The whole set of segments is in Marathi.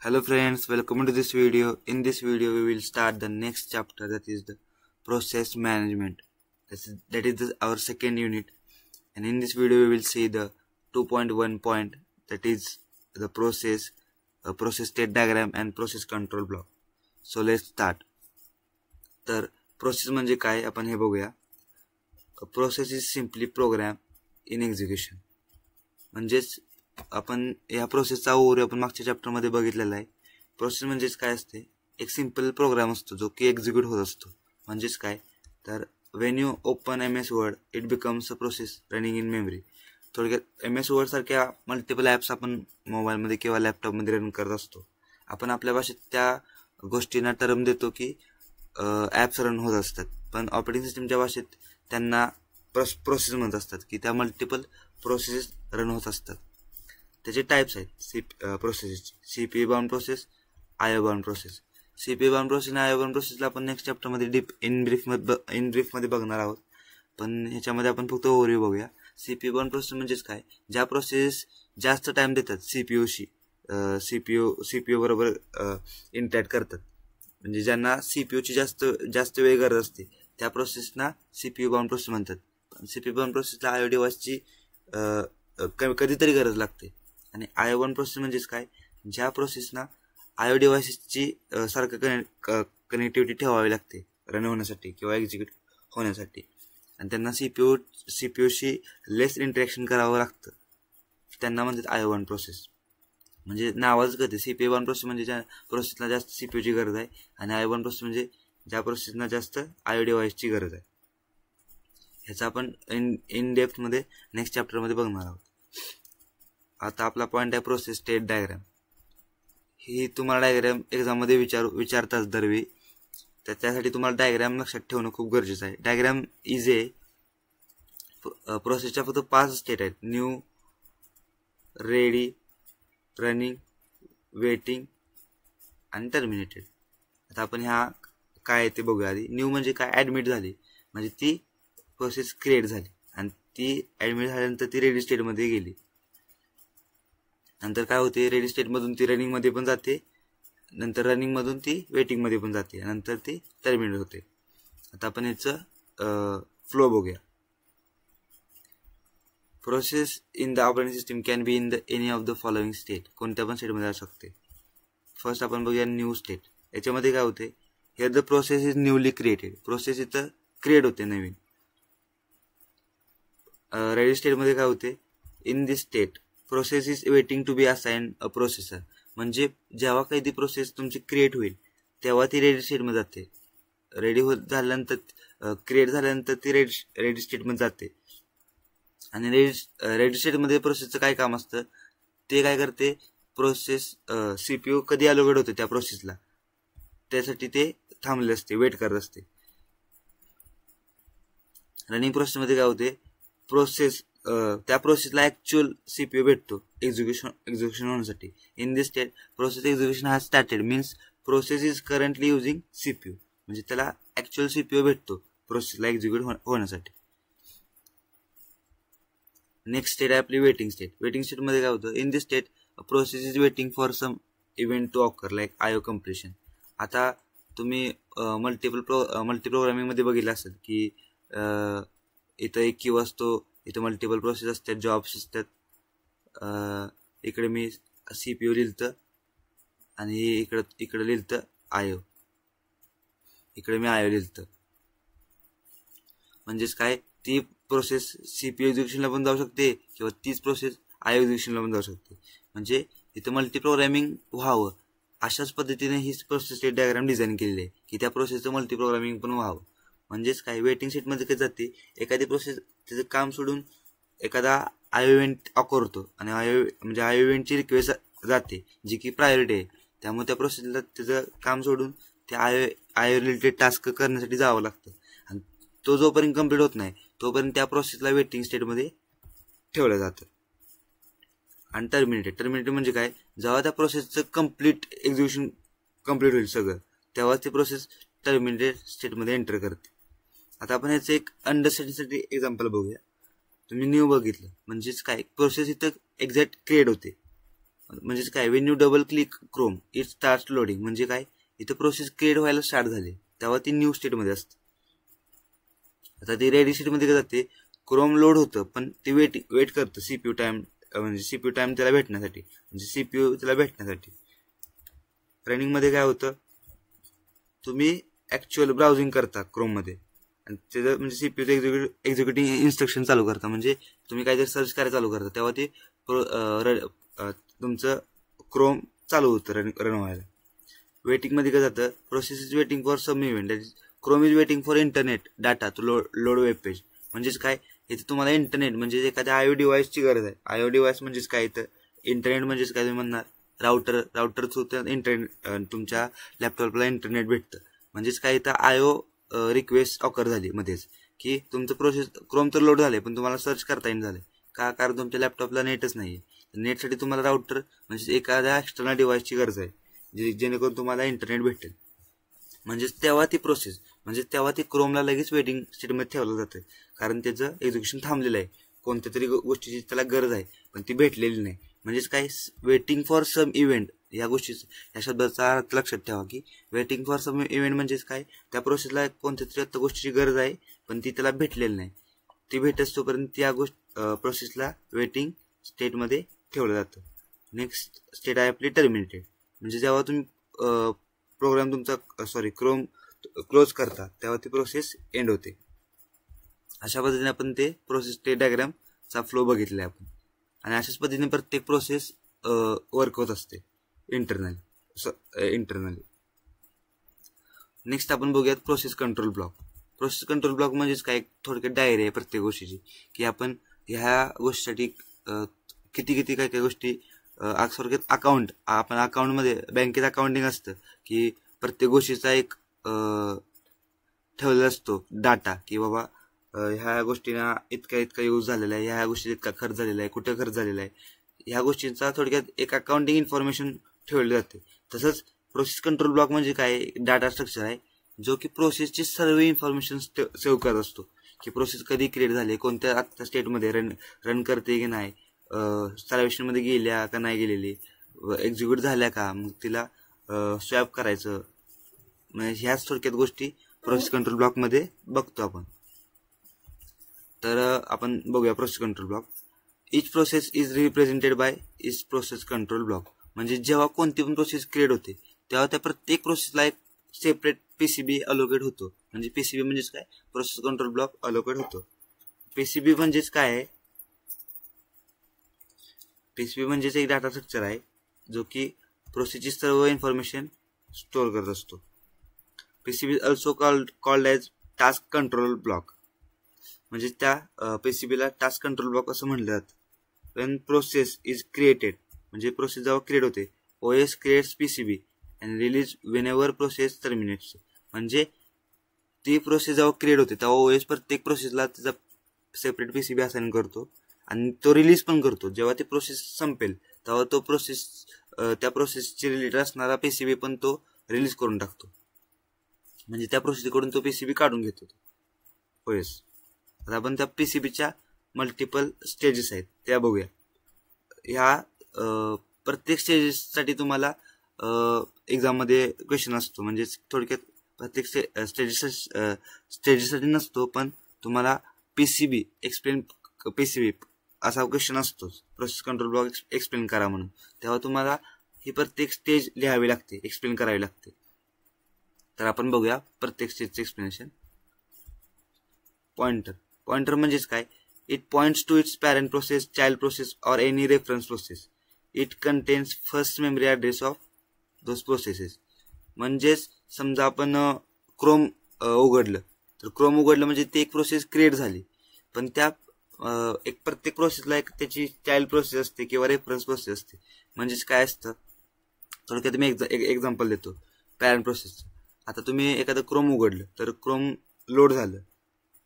Hello friends, welcome to this video. In this video we will start the next chapter, that is the process management. Our second unit, and in this video we will see the 2.1 point, that is the process state diagram and process control block. So let's start. तर प्रोसेस म्हणजे काय आपण हे बघूया. Process is simply program in execution. म्हणजेच आपण या प्रोसेसचा ओव्हरव्ह्यू आपण मागच्या चॅप्टरमध्ये बघितलेला आहे. प्रोसेस म्हणजेच काय असते, एक सिम्पल प्रोग्राम असतो जो की एक्झिक्यूट होत असतो. म्हणजेच काय तर Wien you open MS word it becomes a process running in memory. थोडक्यात MS वर्ड सारख्या मल्टिपल ॲप्स आपण मोबाईलमध्ये किंवा लॅपटॉपमध्ये रन करत असतो. आपण आपल्या भाषेत त्या गोष्टींना टर्म देतो की ॲप्स रन होत असतात, पण ऑपरेटिंग सिस्टमच्या भाषेत त्यांना प्रोसेस म्हणत असतात की त्या मल्टिपल प्रोसेस रन होत असतात. त्याचे टाईप्स आहेत प्रोसेसचे. CPU bound process, IO bound process. CPU bound process आणि IO बाउंड प्रोसेसला आपण नेक्स्ट चॅप्टरमध्ये इन ब्रीफमध्ये बघणार आहोत, पण ह्याच्यामध्ये आपण फक्त ओव्हरव्ह्यू बघूया. CPU बाउंड प्रोसेस म्हणजेच काय, ज्या प्रोसेस जास्त टाइम देतात CPU बरोबर इंटरॅक्ट करतात, म्हणजे ज्यांना CPUची जास्त वेळ गरज असते त्या प्रोसेसना CPU बाउंड प्रोसेस म्हणतात. CPU बाउंड प्रोसेसला IO डिव्हाइसची कधीतरी गरज लागते. आणि IO बाउंड प्रोसेस म्हणजेच काय, ज्या प्रोसेसना IO डिव्हाइसेसची सारखं कनेक्टिव्हिटी ठेवावी लागते रन होण्यासाठी किंवा एक्झिक्यूट होण्यासाठी, आणि त्यांना CPUशी लेस इंटरॅक्शन करावं लागतं, त्यांना म्हणतात IO बाउंड प्रोसेस. म्हणजे नावाच कधी CPU बाउंड प्रोसेस म्हणजे ज्या प्रोसेसला जास्त CPUची गरज आहे, आणि IO बाउंड प्रोसेस म्हणजे ज्या प्रोसेसना जास्त IO डिव्हाइसची गरज आहे. ह्याचा आपण इन डेप्थमध्ये नेक्स्ट चॅप्टरमध्ये बघणार आहोत. आता आपला पॉईंट आहे प्रोसेस स्टेट डायग्राम. ही तुम्हाला डायग्राम एक्झाममध्ये विचारतात दरवेळी, तर त्यासाठी तुम्हाला डायग्राम लक्षात ठेवणं खूप गरजेचं आहे. डायग्राम इज प्रोसेसच्या फक्त 5 स्टेट आहेत: न्यू, रेडी, रनिंग, वेटिंग आणि टर्मिनेटेड. आता आपण ह्या काय आहे ते बघूया आधी. न्यू म्हणजे काय, ॲडमिट झाली, म्हणजे ती प्रोसेस क्रिएट झाली आणि ती ॲडमिट झाल्यानंतर ती रेडी स्टेटमध्ये गेली. नंतर काय होते, रेडी स्टेटमधून ती रनिंगमध्ये पण जाते, नंतर रनिंगमधून ती वेटिंगमध्ये पण जाते, नंतर ती टर्मिनेट होते. आता आपण याचं फ्लो बघूया. Process in the operating system can be in the any of the following state. कोणत्या पण स्टेटमध्ये असू शकते. फर्स्ट आपण बघूया न्यू स्टेट. याच्यामध्ये काय होते, here the process is newly created. Process इथं क्रिएट होते नवीन. रेडी स्टेटमध्ये काय होते, in this state process is waiting to be assigned a processor. म्हणजे जेव्हा काही ती प्रोसेस तुमची क्रिएट होईल तेव्हा ती रेडी स्टेटमध्ये जाते. रेडी झाल्यानंतर क्रिएट झाल्यानंतर ती रेडी स्टेटमध्ये जाते. आणि रेडी स्टेटमध्ये प्रोसेसचं काय काम असतं, ते काय करते, प्रोसेस CPU कधी अलोकेट होते त्या प्रोसेसला त्यासाठी ते थांबले असते, वेट करत असते. रनिंग प्रोसेसमध्ये काय होते, त्या प्रोसेसला ऍक्च्युअल CPU भेटतो एक्झिक्युशन होण्यासाठी. In this state process execution has started means process is currently using CPU. म्हणजे त्याला ऍक्च्युअल CPU भेटतो प्रोसेसला एक्झिक्यूट होण्यासाठी. नेक्स्ट स्टेट आहे आपली वेटिंग स्टेट. वेटिंग स्टेटमध्ये काय होतं, in this state process is waiting for some event to occur like IO completion. आता तुम्ही मल्टी प्रोग्रामिंगमध्ये बघितलं असेल की इथं एक क्यू असतो, इथं मल्टिपल प्रोसेस असतात, जॉब्स असतात. इकडे मी CPU लिहिलं आणि इकडे लिहिलं IO, इकडे मी IO लिहिलं. म्हणजेच काय, ती प्रोसेस CPU एक्झिक्युशनला पण जाऊ शकते किंवा तीच प्रोसेस IO एक्झिक्युशनला पण जाऊ शकते. म्हणजे इथं मल्टी प्रोग्रामिंग व्हावं अशाच पद्धतीने ही प्रोसेस स्टेट डायग्राम डिझाईन केलेली आहे की त्या प्रोसेसचं मल्टी प्रोग्रामिंग पण व्हावं. म्हणजेच काय, वेटिंग सेटमध्ये काय जाते, एखादी प्रोसेस त्याचं काम सोडून एखादा IO इव्हेंट ऑकर होतो आणि IO इव्हेंटची रिक्वेस्ट जाते जी की प्रायोरिटी आहे. त्यामुळे त्या प्रोसेसला त्याचं काम सोडून त्या IO रिलेटेड टास्क करण्यासाठी जावं लागतं, आणि तो जोपर्यंत कम्प्लीट होत नाही तोपर्यंत त्या प्रोसेसला वेटिंग स्टेटमध्ये ठेवलं जातं. आणि टर्मिनेटेड म्हणजे काय, जेव्हा त्या प्रोसेसचं एक्झिक्युशन कम्प्लीट होईल सगळं, तेव्हा ती प्रोसेस टर्मिनेटेड स्टेटमध्ये एंटर करते. आता आपण याचं एक अंडरस्टँडिंगसाठी एक्झाम्पल बघूया. तुम्ही न्यू बघितलं म्हणजेच काय, प्रोसेस इथं एक्झॅक्ट क्रिएट होते म्हणजेच काय, Wien U double click Chrome it start loading, म्हणजे काय, इथं प्रोसेस क्रिएट व्हायला स्टार्ट झाली तेव्हा ती न्यू स्टेटमध्ये असते. आता ती रेडी स्टेटमध्ये जाते, क्रोम लोड होतं पण ते वेट करतं सीपीयू टाइम, म्हणजे सीपीयू टाइम त्याला भेटण्यासाठी, म्हणजे सीपीयू त्याला भेटण्यासाठी. रनिंग मध्ये काय होतं, तुम्ही ऍक्च्युअल ब्राउझिंग करता क्रोम मध्ये आणि त्याचं म्हणजे सीपीयू एक्झिक्युटिंग इन्स्ट्रक्शन चालू करता, म्हणजे तुम्ही काहीतरी सर्च करायला चालू करता तेव्हा ते तुमचं क्रोम चालू होतं रन व्हायला. वेटिंग मध्ये काय जातं, process is waiting for some event, Chrome is waiting for internet data to load web page. म्हणजेच काय, इथे तुम्हाला इंटरनेट म्हणजे एखाद्या आयओ डिव्हाइसची गरज आहे. आयओ डिव्हाइस म्हणजेच काय, इथं इंटरनेट म्हणजेच काय तुम्ही म्हणणार, राउटर थ्रू इंटरनेट तुमच्या लॅपटॉपला इंटरनेट भेटतं. म्हणजेच काय, इथं आयओ रिक्वेस्ट ऑकर झाली मध्येच की तुमचं प्रोसेस क्रोम तर लोड झाले पण तुम्हाला सर्च करता येईल झालंय का, कारण तुमच्या लॅपटॉपला नेटच नाहीये. नेटसाठी तुम्हाला राउटर म्हणजे एखाद्या एक्सटर्नल डिव्हाइसची गरज आहे जेणेकरून तुम्हाला इंटरनेट भेटेल. म्हणजेच तेव्हा ती प्रोसेस म्हणजे तेव्हा ती क्रोमला लगेच वेटिंग स्टेटमध्ये ठेवलं जातं, कारण त्याचं एक्झिक्युशन थांबलेलं आहे. कोणत्या तरी गोष्टीची त्याला गरज आहे पण ती भेटलेली नाही. म्हणजेच काय, वेटिंग फॉर सम इव्हेंट या गोष्टीचं, या शब्दाचा अर्थ लक्षात ठेवा की वेटिंग फॉर सम इव्हेंट म्हणजेच काय, त्या प्रोसेसला कोणत्या तरी आता गोष्टीची गरज आहे पण ती त्याला भेटलेली नाही. ती भेटच तोपर्यंत त्या प्रोसेसला वेटिंग स्टेटमध्ये ठेवलं जातं. नेक्स्ट स्टेट आहे आपली टर्मिनेटेड, म्हणजे जेव्हा तुम्ही प्रोग्राम तुमचा क्रोम क्लोज करता तेव्हा ती प्रोसेस एंड होते. अशा पद्धतीने आपण ते प्रोसेस स्टेट डायग्रामचा फ्लो बघितला आहे आपण, आणि अशाच पद्धतीने प्रत्येक प्रोसेस वर्क होत असते इंटरनली. नेक्स्ट आपण बघूयात process control block. Process control block म्हणजेच काय, थोडक्यात डायरी आहे प्रत्येक गोष्टीची, की आपण ह्या गोष्टीसाठी किती काय गोष्टी, थोडक्यात अकाउंट, आपण अकाउंटमध्ये बँकेत अकाउंटिंग असतं की प्रत्येक गोष्टीचा एक ठेवलेला असतो डाटा, की बाबा ह्या गोष्टींना इतका यूज झालेला आहे, ह्या गोष्टीत इतका खर्च झालेला आहे, कुठे खर्च झालेला आहे, ह्या गोष्टींचा थोडक्यात एक अकाउंटिंग इन्फॉर्मेशन ठेवले जाते. तसंच प्रोसेस कंट्रोल ब्लॉक म्हणजे काय, डाटा स्ट्रक्चर आहे जो की प्रोसेसची सर्व इन्फॉर्मेशन सेव्ह करत असतो, की प्रोसेस कधी क्रिएट झाली, कोणत्या आता स्टेटमध्ये रन करते की नाही, सर्वेशन मध्ये गेल्या का नाही गेलेली, एक्झिक्यूट झाल्या का, मग तिला स्वॅप करायचं. म्हणजे ह्याच थोडक्यात गोष्टी प्रोसेस कंट्रोल ब्लॉक मध्ये बघतो आपण. तर आपण बघूया process control block. Each process is represented by each process control block. म्हणजे जेव्हा कोणती पण प्रोसेस क्रिएट होते तेव्हा त्या प्रत्येक प्रोसेसला एक सेपरेट पीसीबी अलोकेट होतो. म्हणजे पीसीबी म्हणजेच काय, प्रोसेस कंट्रोल ब्लॉक अलोकेट होतो. पीसीबी म्हणजेच काय आहे, पीसीबी म्हणजेच एक डाटा स्ट्रक्चर आहे जो की प्रोसेसची सर्व इन्फॉर्मेशन स्टोअर करत असतो. PCB also called as task control block. म्हणजे त्या पीसीबीला टास्क कंट्रोल ब्लॉक असं म्हटलं जातं. वेन प्रोसेस इज क्रिएटेड, म्हणजे प्रोसेस जेव्हा क्रिएट होते, OS creates PCB and release whenever process terminates. म्हणजे ती प्रोसेस जेव्हा क्रिएट होते तेव्हा ओएस प्रत्येक प्रोसेसला त्याचा सेपरेट पीसीबी असाइन करतो आणि तो रिलीज पण करतो. जेव्हा ती प्रोसेस संपेल तेव्हा तो त्या प्रोसेसची रिलेटेड असणारा पीसीबी पण तो रिलीज करून टाकतो. म्हणजे त्या प्रोसेसकडून तो पीसीबी काढून घेतो ओएस. आता आपण त्या पीसीबीच्या मल्टिपल स्टेजेस आहेत त्या बघूया. ह्या प्रत्येक स्टेजेससाठी तुम्हाला एक्झाम मध्ये क्वेश्चन असतो. म्हणजे थोडक्यात प्रत्येक स्टेजेससाठी नसतो, पण तुम्हाला पीसीबी असा क्वेश्चन असतो, प्रोसेस कंट्रोल ब्लॉक एक्सप्लेन करा म्हणून. तेव्हा तुम्हाला ही प्रत्येक स्टेज लिहावी लागते, एक्सप्लेन करावी लागते. तर आपण बघूया प्रत्येक स्टेजचे एक्सप्लेनेशन. पॉइंटर म्हणजेच काय, it points to its parent process, child process or any reference process. It contains first memory address of those processes. म्हणजेच समजा आपण क्रोम उघडलं, तर क्रोम उघडलं म्हणजे ती एक प्रोसेस क्रिएट झाली, पण त्या एक प्रत्येक प्रोसेसला एक त्याची चाइल्ड प्रोसेस असते किंवा रेफरन्स प्रोसेस असते. म्हणजेच काय असतं, थोडक्यात मी एक एक्झाम्पल देतो पॅरेंट प्रोसेसचं. आता तुम्ही एखादं क्रोम उघडलं, तर क्रोम लोड झालं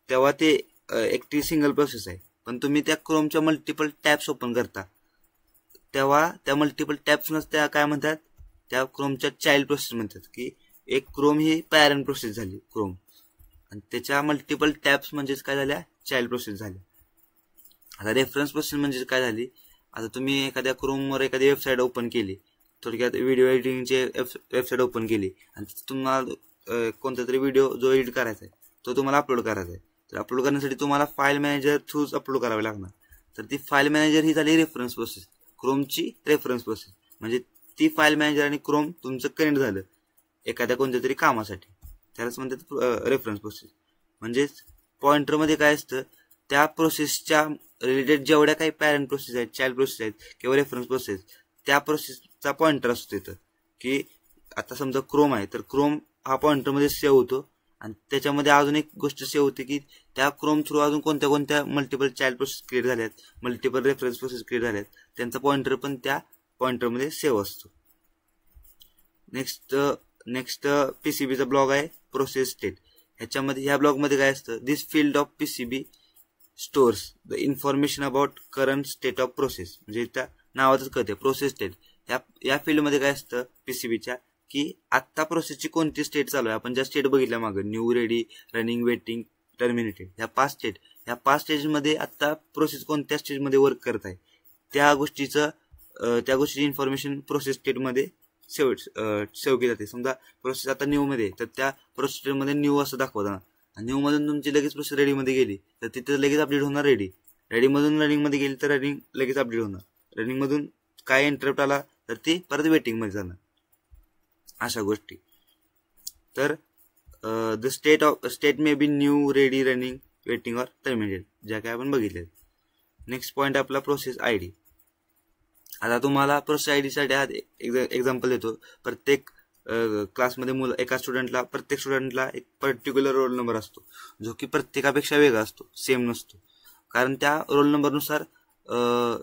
तेव्हा ते एकटी सिंगल प्रोसेस आहे, पण तुम्ही त्या क्रोमच्या मल्टिपल टॅब्स ओपन करता तेव्हा त्या मल्टिपल टॅब्स त्या काय म्हणतात, त्या क्रोमच्या चाइल्ड प्रोसेस म्हणतात. की एक क्रोम ही पॅरेंट प्रोसेस झाली क्रोम, आणि त्याच्या मल्टिपल टॅब्स म्हणजेच काय झाल्या, चाइल्ड प्रोसेस झाल्या. आता रेफरन्स प्रोसेस म्हणजे काय झाली, आता तुम्ही एखाद्या क्रोमवर एखादी वेबसाईट ओपन केली, थोडक्यात व्हिडिओ एडिटिंगची वेबसाईट ओपन केली आणि तुम्हाला कोणता तरी व्हिडिओ जो एडिट करायचा आहे तो तुम्हाला अपलोड करायचा आहे. तर अपलोड करण्यासाठी तुम्हाला फाईल मॅनेजर थ्रूच अपलोड करावे लागणार. तर ती फाईल मॅनेजर ही झाली रेफरन्स प्रोसेस, क्रोमची रेफरन्स प्रोसेस. म्हणजे ती फाईल मॅनेजर आणि क्रोम तुमचं कनेक्ट झालं एखाद्या कोणत्या तरी कामासाठी, त्यालाच म्हणतात रेफरन्स प्रोसेस. म्हणजेच पॉइंटरमध्ये काय असतं, त्या प्रोसेसच्या रिलेटेड जेवढ्या काही पॅरेंट प्रोसेस आहेत, चाइल्ड प्रोसेस आहेत किंवा रेफरन्स प्रोसेस, त्या प्रोसेसचा पॉइंटर असतो तिथं. की आता समजा क्रोम आहे तर क्रोम हा पॉइंटरमध्ये सेव्ह होतो आणि त्याच्यामध्ये अजून एक गोष्ट सेव्ह होते की त्या क्रोम थ्रू अजून कोणत्या कोणत्या मल्टिपल चाइल्ड प्रोसेस क्रिएट झाल्यात, मल्टिपल रेफरन्स प्रोसेस क्रिएट झाल्यात, त्यांचा पॉइंटर पण त्या पॉइंटरमध्ये सेव्ह असतो. नेक्स्ट पीसीबीचा ब्लॉग आहे प्रोसेस स्टेट. ह्याच्यामध्ये ह्या ब्लॉगमध्ये काय असतं, this field of PCB stores the information about current state of process. म्हणजे त्या नावातच कळते प्रोसेस स्टेट. या फील्डमध्ये काय असतं पीसीबीच्या, की आत्ता प्रोसेसची कोणती स्टेट चालू आहे. आपण ज्या स्टेट बघितल्या मागं, new, ready, running, waiting, terminated, ह्या 5 स्टेट. ह्या 5 स्टेजमध्ये आत्ता प्रोसेस कोणत्या स्टेजमध्ये वर्क करत आहे त्या गोष्टीची इन्फॉर्मेशन प्रोसेस स्टेटमध्ये सेव्ह केली जाते. समजा प्रोसेस आता न्यू मध्ये, तर त्या प्रोसेस स्टेटमध्ये न्यू असं दाखवताना, न्यू मधून तुमची लगेच प्रोसेस रेडी मध्ये गेली तर तिथे लगेच अपडेट होणार रेडी. रेडी मधून रनिंग मध्ये गेली तर रनिंग लगेच अपडेट होणार. रनिंग मधून काय इंटरप्ट आला तर ती परत वेटिंग मध्ये जाणार. अशा गोष्टी. तर the state may be new, ready, running, waiting or terminated, ज्या काय आपण बघितल्या. नेक्स्ट पॉईंट आपला प्रोसेस आयडी. आता तुम्हाला प्रोसेस आयडी साठी हा एक्झाम्पल देतो. प्रत्येक क्लासमध्ये प्रत्येक स्टुडंटला एक पर्टिक्युलर रोल नंबर असतो, जो की प्रत्येकापेक्षा वेगळा असतो, सेम नसतो. कारण त्या रोल नंबरनुसार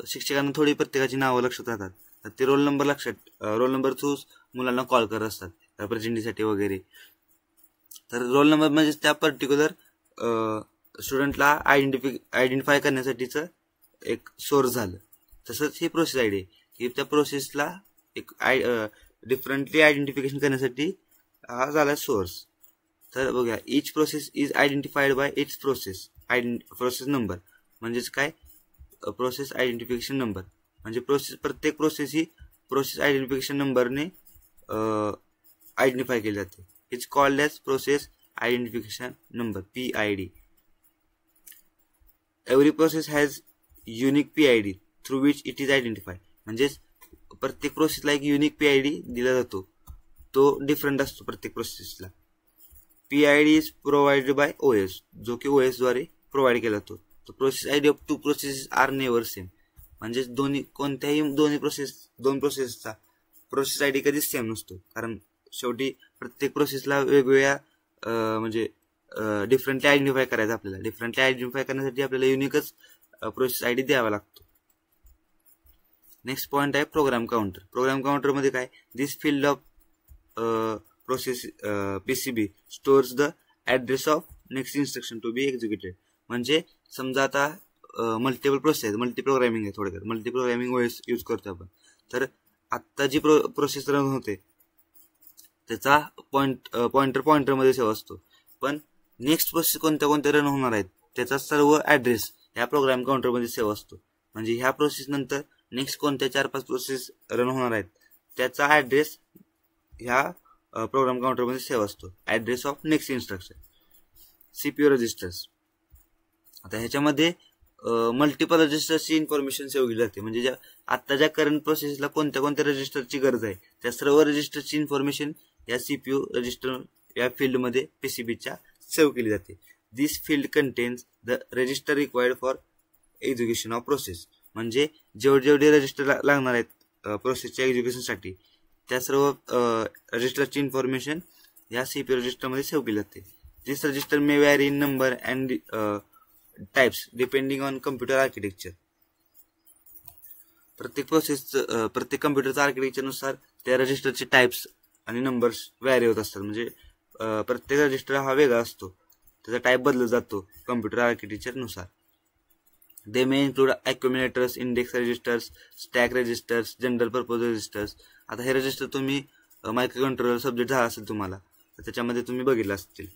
शिक्षकांना थोडी प्रत्येकाची नावं लक्षात राहतात. तर ते रोल नंबर थ्रू मुलांना कॉल करत असतात प्रेझेंटीसाठी वगैरे. तर रोल नंबर म्हणजे त्या पर्टिक्युलर स्टुडंटला आयडेंटिफाय करण्यासाठीचं एक सोर्स झालं. तसंच ही प्रोसेस आयडी की त्या प्रोसेसला एक डिफरंटली आयडेंटिफिकेशन करण्यासाठी हा झाला सोर्स. तर बघूया, each process is identified by its process number. म्हणजेच काय, प्रोसेस आयडेंटिफिकेशन नंबर म्हणजे प्रत्येक प्रोसेस ही प्रोसेस आयडेंटिफिकेशन नंबरने आयडेंटिफाय केली जाते. It's called as process identification number, PID. Every process has unique PID through which it is identify. म्हणजेच प्रत्येक प्रोसेसला एक युनिक PID दिला जातो, तो डिफरंट असतो प्रत्येक प्रोसेसला. PID is provided by OS, जो की OS द्वारे प्रोव्हाइड केला जातो. तर process ID of 2 processes are never same. म्हणजेच दोन प्रोसेसचा प्रोसेस आयडी कधीच सेम नसतो. कारण शेवटी प्रत्येक प्रोसेसला वेगवेगळ्या डिफरंटली आयडेंटिफाय करायचं. आपल्याला डिफरंटली आयडेंटिफाय करण्यासाठी आपल्याला युनिकच प्रोसेस आयडी द्यावा लागतो. नेक्स्ट पॉईंट आहे प्रोग्राम काउंटर. प्रोग्राम काउंटर मध्ये काय, this field of process PCB stores the address of next instruction to be executed. म्हणजे समजा आता मल्टिपल प्रोसेस, मल्टीप्रोग्रामिंग आहे, थोडक्यात मल्टीप्रोग्रामिंग OS यूज करतो आपण. तर आत्ता जी प्रोसेस रन होते त्याचा पॉइंटरमध्ये सेव्ह असतो. पण नेक्स्ट प्रोसेस कोणत्या रन होणार आहेत त्याचा सर्व ऍड्रेस ह्या प्रोग्राम काउंटरमध्ये सेव्ह असतो. म्हणजे ह्या प्रोसेस नंतर नेक्स्ट कोणत्या 4-5 प्रोसेस रन होणार आहेत त्याचा ऍड्रेस ह्या प्रोग्राम काउंटरमध्ये सेव्ह असतो. Address of next instruction. CPU registers. आता ह्याच्यामध्ये मल्टिपल रजिस्टरची इन्फॉर्मेशन सेव्ह केली जाते. म्हणजे ज्या करंट प्रोसेसला कोणत्या रजिस्टरची गरज आहे त्या सर्व रजिस्टरची इन्फॉर्मेशन या CPU रजिस्टर या फील्डमध्ये पीसीबीच्या सेव्ह केली जाते. This field contains the register required for execution of process. म्हणजे जेवढे रजिस्टर लागणार आहेत प्रोसेसच्या एक्झिक्युशनसाठी त्या सर्व रजिस्टरची इन्फॉर्मेशन या CPU रजिस्टरमध्ये सेव्ह केली जाते. This register may vary in number and types depending on computer architecture. प्रत्येक कम्प्युटरच्या आर्किटेक्चरनुसार त्या रजिस्टरचे टाइप्स आणि नंबर्स व्हॅरी होत असतात. म्हणजे प्रत्येक रजिस्टर हा वेगळा असतो, त्याचा टाइप बदलत जातो कम्प्युटर आर्किटेक्चरनुसार. They may include accumulators, index registers, stack registers, general purpose registers. आता हे रजिस्टर तुम्ही मायक्रो कंट्रोलर सब्जेक्ट झाला असेल तुम्हाला तर त्याच्यामध्ये तुम्ही बघितलं असतील.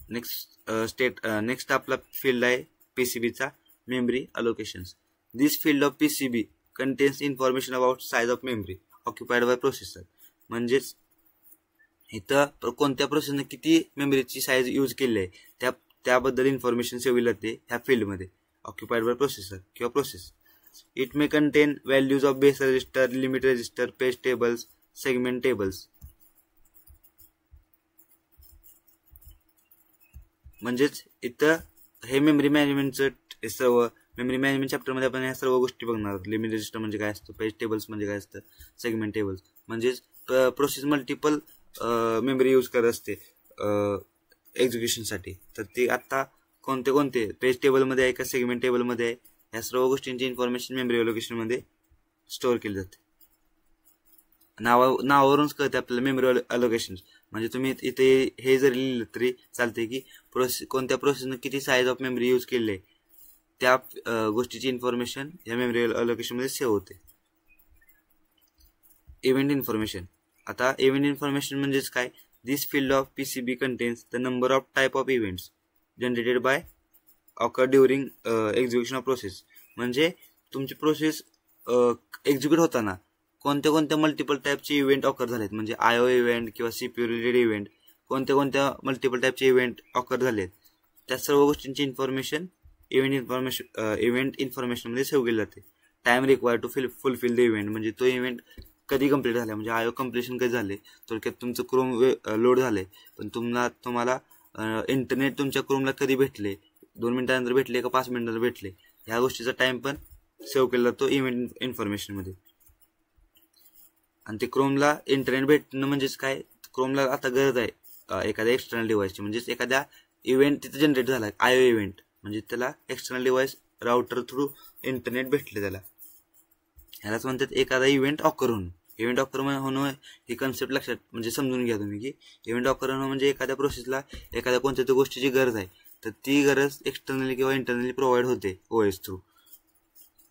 नेक्स्ट आपला फील्ड आहे पीसीबीचा memory allocations. This field of PCB contains information about size of memory occupied by processor. म्हणजेच इथं कोणत्या प्रोसेसने किती मेमरीची साईज यूज केली आहे त्याबद्दल इन्फॉर्मेशन सेव्ह जाते ह्या फील्डमध्ये ऑक्युपाइड बाय प्रोसेसर किंवा process. It may contain values of base register, limit register, page tables, segment tables. म्हणजेच इथं हे मेमरी मॅनेजमेंटचं सर्व मेमरी मॅनेजमेंट चॅप्टरमध्ये आपण ह्या सर्व गोष्टी बघणार आहोत. लिमिट रजिस्टर म्हणजे काय असतं, पेज टेबल्स म्हणजे काय असतं, सेगमेंट टेबल्स. म्हणजेच प्रोसेस मल्टिपल मेमरी यूज करत असते एक्झिक्युशनसाठी. तर ती आता कोणते पेज टेबलमध्ये आहे का सेगमेंट टेबलमध्ये आहे, या सर्व गोष्टींची इन्फॉर्मेशन मेमरी अलोकेशनमध्ये स्टोअर केली जाते. नावावरूनच कळते आपल्याला मेमरी अलोकेशन. म्हणजे तुम्ही इथे हे जरी लिहिलं तरी चालते की कोणत्या प्रोसेसनं किती साईज ऑफ मेमरी यूज केली आहे त्या गोष्टीची इन्फॉर्मेशन या मेमरी अलोकेशनमध्ये सेव्ह होते. Event information. आता इव्हेंट इन्फॉर्मेशन म्हणजेच काय, this field of PCB contains the number of type of events generated by occur during execution of process. म्हणजे तुमची प्रोसेस एक्झिक्यूट होताना कोणत्या मल्टिपल टाईपचे इव्हेंट ऑकर झालेत. म्हणजे IO इव्हेंट किंवा CPU रिलेटेड इव्हेंट, कोणत्या मल्टिपल टाईपचे इव्हेंट ऑकर झालेत त्या सर्व गोष्टींची इन्फॉर्मेशन इव्हेंट इन्फॉर्मेशनमध्ये सेव्ह केली जाते. Time required to fulfil the event. म्हणजे तो इव्हेंट कधी कंप्लीट झाला, म्हणजे IO कम्प्लिशन कधी झाले, थोडक्यात तुमचं क्रोम लोड झालंय पण तुम्हाला इंटरनेट तुमच्या क्रोमला कधी भेटले, 2 मिनिटानंतर भेटले का 5 मिनिटानंतर भेटले, ह्या गोष्टीचा टाइम पण सेव्ह केला जातो इव्हेंट इन्फॉर्मेशनमध्ये. आणि ते क्रोमला इंटरनेट भेटणं म्हणजेच काय, क्रोमला आता गरज आहे एखाद्या एक्सटर्नल डिव्हाइसची. म्हणजेच एखाद्या इव्हेंट तिथे जनरेट झाला IO इव्हेंट, म्हणजे त्याला external device router through internet भेटले त्याला, ह्यालाच म्हणतात एखादा इव्हेंट ऑकर होणं. इव्हेंट ऑकर होणं ही कन्सेप्ट लक्षात म्हणजे समजून घ्या तुम्ही की इव्हेंट ऑकर होणं म्हणजे एखाद्या प्रोसेसला एखाद्या कोणत्या तरी गोष्टीची गरज आहे तर ती गरज एक्सटर्नली किंवा इंटरनली प्रोव्हाइड होते OS थ्रू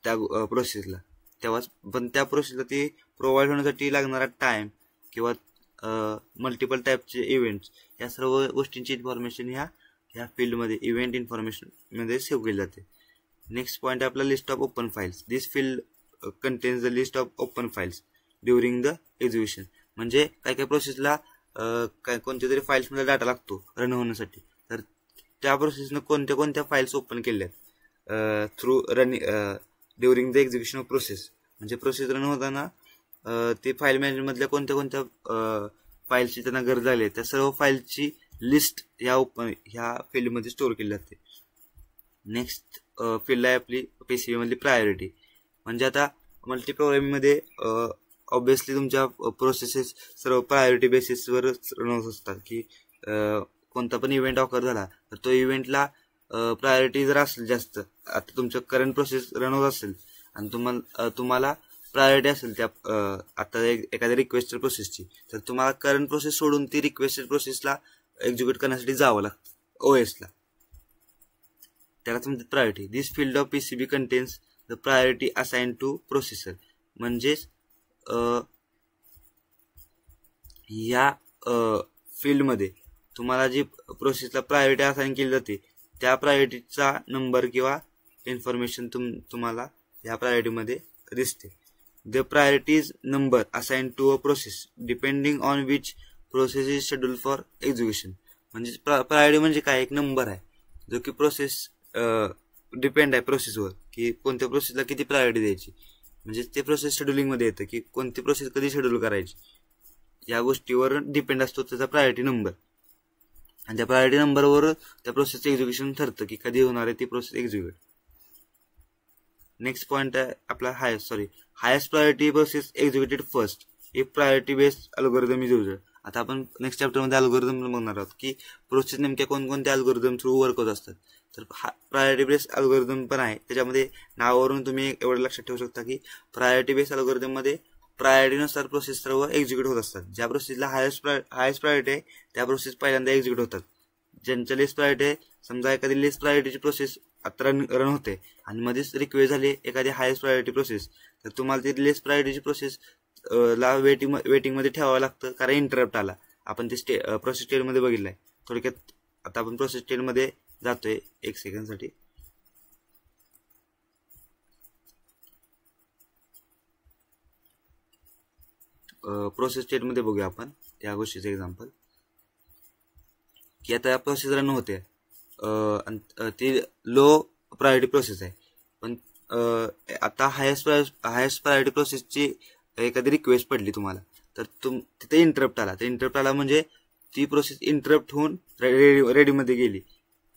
त्या प्रोसेसला. तेव्हाच पण त्या प्रोसेसला ती प्रोव्हाइड होण्यासाठी लागणारा टाइम किंवा मल्टिपल टाईपचे इव्हेंट्स या सर्व गोष्टींची इन्फॉर्मेशन ह्या फील्डमध्ये इव्हेंट इन्फॉर्मेशनमध्ये सेव्ह केली जाते. नेक्स्ट पॉईंट आहे आपला list of open files. This field contains the list of open files during the execution. म्हणजे काही प्रोसेसला कोणत्या तरी फाईल्समध्ये डाटा लागतो रन होण्यासाठी, तर त्या प्रोसेसनं कोणत्या फाईल्स ओपन केल्या through during the execution of process. म्हणजे प्रोसेस रन होताना ते फाईल मॅनेजरमधल्या कोणत्या फाईल्सची त्यांना गरज लागली त्या सर्व फाईलची लिस्ट ह्या फील्डमध्ये स्टोअर केली जाते. नेक्स्ट फील्ड आहे आपली PCB मधली प्रायोरिटी. म्हणजे आता मल्टी प्रोग्रामिंगमध्ये ऑब्विसली तुमच्या प्रोसेसेस सर्व प्रायोरिटी बेसिसवर रन होत असतात की कोणता पण इव्हेंट ऑकर झाला तर तो इव्हेंटला प्रायोरिटी जर असेल जास्त, आता तुमचं करंट प्रोसेस रन होत असेल आणि तुम्हाला प्रायोरिटी असेल त्या आता एखाद्या रिक्वेस्टेड प्रोसेसची, तर तुम्हाला करंट प्रोसेस सोडून ती रिक्वेस्टेड प्रोसेसला एक्झिक्यूट करण्यासाठी जावं लागतं OSला. त्यालाच म्हणतात priority. This field of PCB contains the priority assign two processor. म्हणजेच या फील्डमध्ये तुम्हाला जी प्रोसेसला प्रायोरिटी असाइन केली जाते त्या प्रायोरिटीचा नंबर किंवा इन्फॉर्मेशन तुम्हाला या प्रायोरिटीमध्ये दिसते. The priorities number assign to a process depending on which process is schedule for execution. म्हणजे प्रायोरिटी म्हणजे काय, एक नंबर आहे जो की प्रोसेस डिपेंड आहे प्रोसेसवर की कोणत्या प्रोसेसला किती प्रायोरिटी द्यायची. म्हणजे ते प्रोसेस शेड्युलिंगमध्ये येतं की कोणती प्रोसेस कधी शेड्यूल करायची, या गोष्टीवर डिपेंड असतो त्याचा प्रायोरिटी नंबर. आणि त्या प्रायोरिटी नंबरवर त्या प्रोसेसचं एक्झिक्युशन ठरतं की कधी होणार आहे ती प्रोसेस एक्झिक्यूट. नेक्स्ट पॉईंट आहे आपला highest priority process executed first if priority based algorithm is used. आता आपण नेक्स्ट चॅप्टरमध्ये अल्गोरिदम बघणार आहोत की प्रोसेस नेमक्या कोणकोणत्या अल्गोरिदम थ्रू वर्क होत असतात. तर प्रायोरिटी बेस्ड अल्गोरिदम पण आहे, त्याच्यामध्ये नावावरून तुम्ही एवढं लक्षात ठेवू शकता की प्रायोरिटी बेस्ड अल्गोरिदममध्ये प्रायोरिटीनुसार प्रोसेस सर्व एक्झिक्यूट होत असतात. ज्या प्रोसेसला हायेस्ट प्रायोरिटी आहे त्या प्रोसेस पहिल्यांदा एक्झिक्यूट होतात. ज्यांच्या लेस प्रायोरिटी आहे, समजा एखादी लेस प्रायोरिटीची प्रोसेस आता रन होते आणि मध्येच रिक्वेस्ट झाली एखादी हायेस्ट प्रायोरिटी प्रोसेस, तर तुम्हाला ती लेस प्रायोरिटीची प्रोसेस ला वेटिंगमध्ये ठेवावं लागतं कारण इंटरप्ट आला. आपण ते प्रोसेस स्टेटमध्ये बघितलंय. थोडक्यात आता आपण प्रोसेस स्टेटमध्ये जातोय 1 सेकंडसाठी. प्रोसेस स्टेटमध्ये बघूया आपण या गोष्टीचं एक्झाम्पल, की आता प्रोसेस रन होते, ती लो प्रायोरिटी प्रोसेस आहे, पण आता हायेस्ट प्रायोरिटी प्रोसेसची एखादी रिक्वेस्ट पडली तुम्हाला, तर तिथे इंटरप्ट आला. तर इंटरप्ट आला म्हणजे ती प्रोसेस इंटरप्ट होऊन रेडीमध्ये गेली,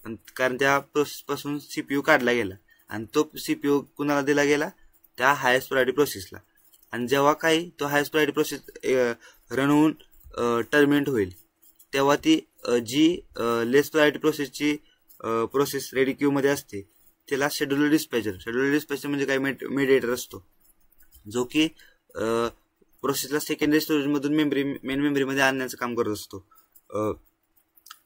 पण कारण त्या प्रोसेसपासून CPU काढला गेला आणि तो CPU कुणाला दिला गेला, त्या हायेस्ट प्रायोरिटी प्रोसेसला. आणि जेव्हा काही तो हायेस्ट प्रायोरिटी प्रोसेस रन होऊन टर्मिनेट होईल, तेव्हा ती जी लेस प्रायोरिटी प्रोसेसची प्रोसेस रेडी क्यूमध्ये असते त्याला शेड्यूलर डिस्पॅचर म्हणजे काय, मेडिएटर असतो, जो की प्रोसेसला सेकंडरी स्टोरेजमधून मेन मेमरीमध्ये आणण्याचं काम करत असतो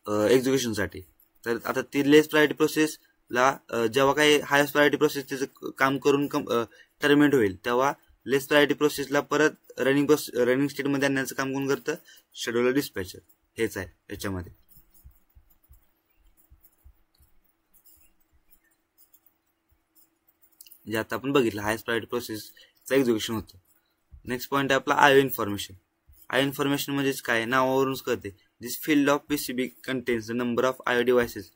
एक्झिक्युशनसाठी. तर आता ती लेस प्रायोरिटी प्रोसेसला जेव्हा काही हायेस्ट प्रायोरिटी प्रोसेस त्याचं काम करून टर्मिनेट होईल, तेव्हा लेस प्रायोरिटी प्रोसेसला परत रनिंग स्टेटमध्ये आणण्याचं काम कोण करतं, शेड्यूलर डिस्पॅचर. हेच आहे याच्यामध्ये. जे आता आपण बघितलं हायेस्ट प्रायोरिटी प्रोसेसचं एक्झिक्युशन होतं. नेक्स्ट पॉईंट आहे आपला आयओ इन्फॉर्मेशन. आयओ इन्फॉर्मेशन म्हणजेच काय, नावावरूनच कळते. This field of PCB contains the number of IO devices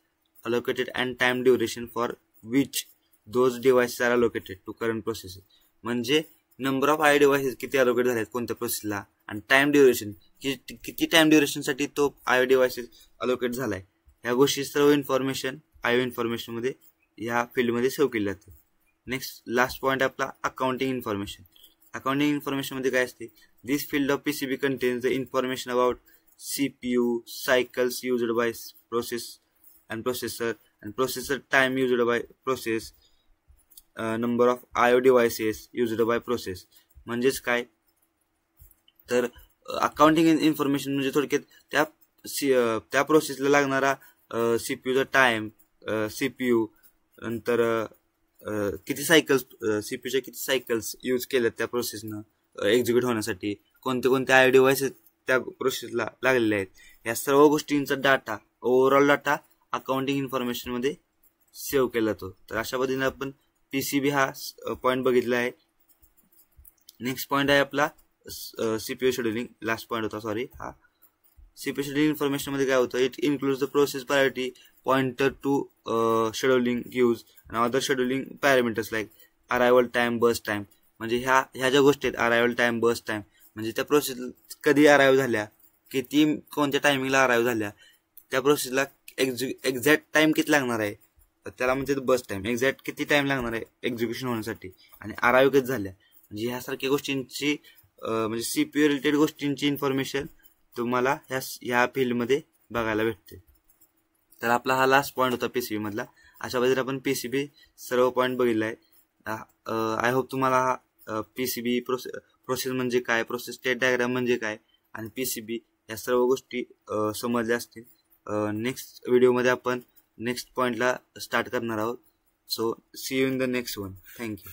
allocated and time duration for which those devices are allocated to current process. म्हणजे नंबर ऑफ आयओ डिव्हाइसेस किती अलोकेट झालेत कोणत्या प्रोसेसला, आणि टाइम ड्युरेशन किती टाइम ड्युरेशनसाठी तो आयओ डिव्हाइसेस अलोकेट झालाय, ह्या गोष्टी सर्व इन्फॉर्मेशन आयओ इन्फॉर्मेशन मध्ये ह्या फील्डमध्ये सेव्ह केली जाते. नेक्स्ट लास्ट पॉईंट आपला अकाउंटिंग इन्फॉर्मेशन. अकाउंटिंग इन्फॉर्मेशन मध्ये काय असते, this field of PCB contains the information about CPU cycles used by process and processor time used by process, number of IO devices used by process. म्हणजेच काय, तर अकाउंटिंग इन्फॉर्मेशन म्हणजे थोडक्यात त्या प्रोसेसला लागणारा CPUचा टाइम, CPU नंतर किती सायकल्स, CPUच्या किती सायकल्स यूज केल्यात त्या प्रोसेसनं एक्झिक्यूट होण्यासाठी, कोणते आय डिव्हाइसेस त्या प्रोसेसला लागलेले आहेत, या सर्व गोष्टींचा data, overall data accounting information मध्ये सेव्ह केला जातो. तर अशा पद्धतीने आपण PCB हा पॉईंट बघितला आहे. नेक्स्ट पॉईंट आहे आपला CPU शेड्युलिंग. लास्ट पॉईंट होता, सॉरी. हा CPU शेड्युलिंग इन्फॉर्मेशन मध्ये काय होतं, it includes the process priority pointer to scheduling queues आणि other scheduling parameters like arrival time, burst time. म्हणजे ह्या ज्या गोष्टी आहेत, अरायवल टाइम, बर्स्ट टाइम, म्हणजे त्या प्रोसेस कधी अराईव्ह झाल्या, कोणत्या टायमिंगला अराईव्ह झाल्या, त्या प्रोसेसला एक्झॅक्ट टाइम किती लागणार आहे, त्याला म्हणजे बर्स्ट टाइम, एक्झॅक्ट किती टाइम लागणार आहे एक्झिक्युशन होण्यासाठी, आणि अराईव्ह कधी झाल्या, म्हणजे ह्यासारख्या गोष्टींची म्हणजे CPU रिलेटेड गोष्टींची इन्फॉर्मेशन तुम्हाला ह्या फील्डमध्ये बघायला भेटते. तर आपला हा लास्ट पॉईंट होता PCB मधला. अशा पद्धतीने आपण PCB सर्व पॉईंट बघितला आहे. आय होप तुम्हाला हा PCB प्रोसेस म्हणजे काय, प्रोसेस स्टेट डायग्राम म्हणजे काय, आणि PCB या सर्व गोष्टी समजल्या असतील. नेक्स्ट व्हिडिओमध्ये आपण नेक्स्ट पॉईंटला स्टार्ट करणार आहोत. So see you in the next one. Thank you.